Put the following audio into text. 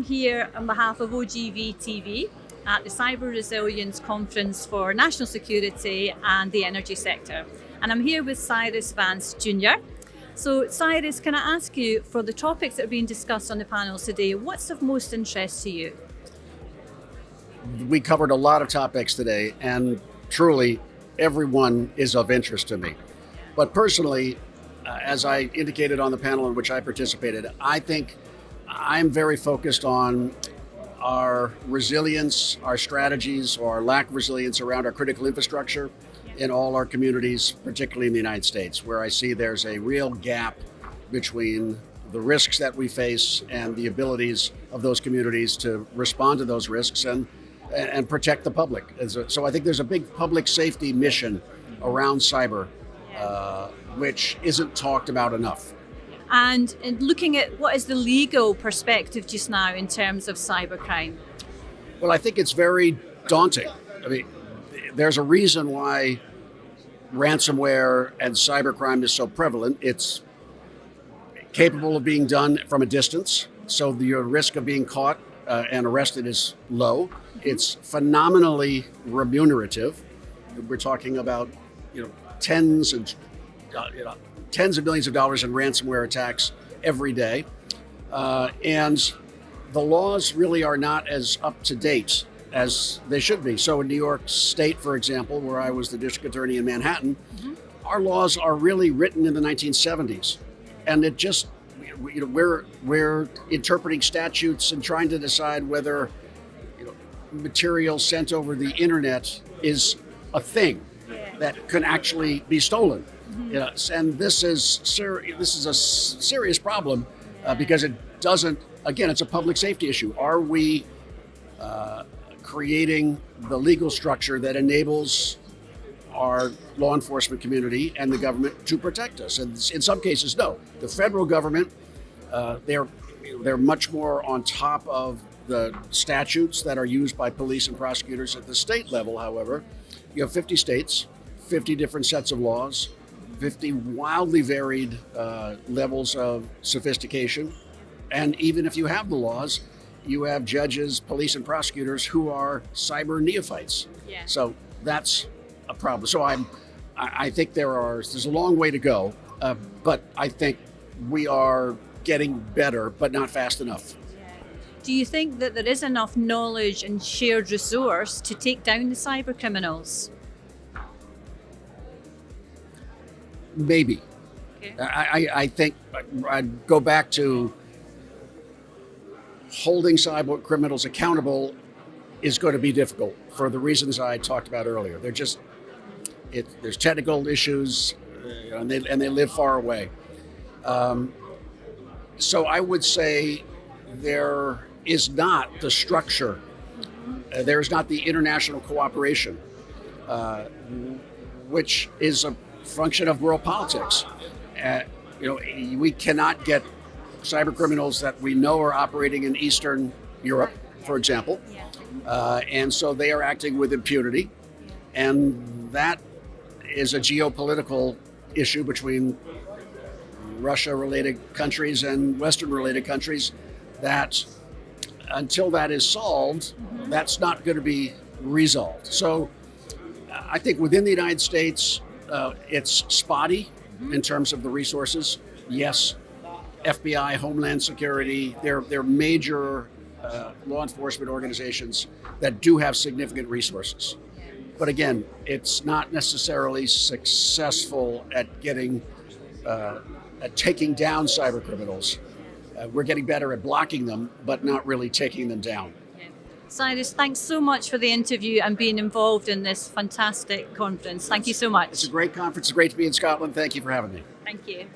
I'm here on behalf of OGV TV at the Cyber Resilience Conference for National Security and the Energy Sector. And I'm here with Cyrus Vance Jr. So Cyrus, can I ask you, for the topics that are being discussed on the panels today, what's of most interest to you? We covered a lot of topics today, and truly everyone is of interest to me. But personally, as I indicated on the panel in which I participated, I think I'm very focused on our resilience, our strategies, or our lack of resilience around our critical infrastructure in all our communities, particularly in the United States, where I see there's a real gap between the risks that we face and the abilities of those communities to respond to those risks and protect the public. So I think there's a big public safety mission around cyber, which isn't talked about enough. And in looking at what is the legal perspective just now in terms of cybercrime? Well, I think it's very daunting. I mean, there's a reason why ransomware and cybercrime is so prevalent. It's capable of being done from a distance, so your risk of being caught and arrested is low. It's phenomenally remunerative. We're talking about, tens of millions of dollars in ransomware attacks every day. And the laws really are not as up to date as they should be. So in New York State, for example, where I was the district attorney in Manhattan, our laws are really written in the 1970s. And it just, we're interpreting statutes and trying to decide whether material sent over the internet is a thing that can actually be stolen. And this is a serious problem because it doesn't. Again, it's a public safety issue. Are we creating the legal structure that enables our law enforcement community and the government to protect us? And in some cases, no. The federal government, they're much more on top of the statutes that are used by police and prosecutors. At the state level, however, you have 50 states, 50 different sets of laws, 50 wildly varied levels of sophistication. And even if you have the laws, you have judges, police, and prosecutors who are cyber neophytes. So that's a problem. So I think there's a long way to go, but I think we are getting better, but not fast enough. Do you think that there is enough knowledge and shared resource to take down the cyber criminals? Maybe. Okay. I think I'd go back to holding cyber criminals accountable is going to be difficult for the reasons I talked about earlier. There's technical issues, and they live far away. So I would say there is not the structure, there is not the international cooperation, which is a function of world politics. We cannot get cyber criminals that we know are operating in Eastern Europe, for example, and so they are acting with impunity, and that is a geopolitical issue between Russia-related countries and Western-related countries that, until that is solved, that's not going to be resolved. So I think within the United States, it's spotty in terms of the resources. Yes, FBI, Homeland Security, they're major law enforcement organizations that do have significant resources. But again, it's not necessarily successful at taking down cyber criminals. We're getting better at blocking them, but not really taking them down. Cyrus, thanks so much for the interview and being involved in this fantastic conference. Thank you so much. It's a great conference. It's great to be in Scotland. Thank you for having me. Thank you.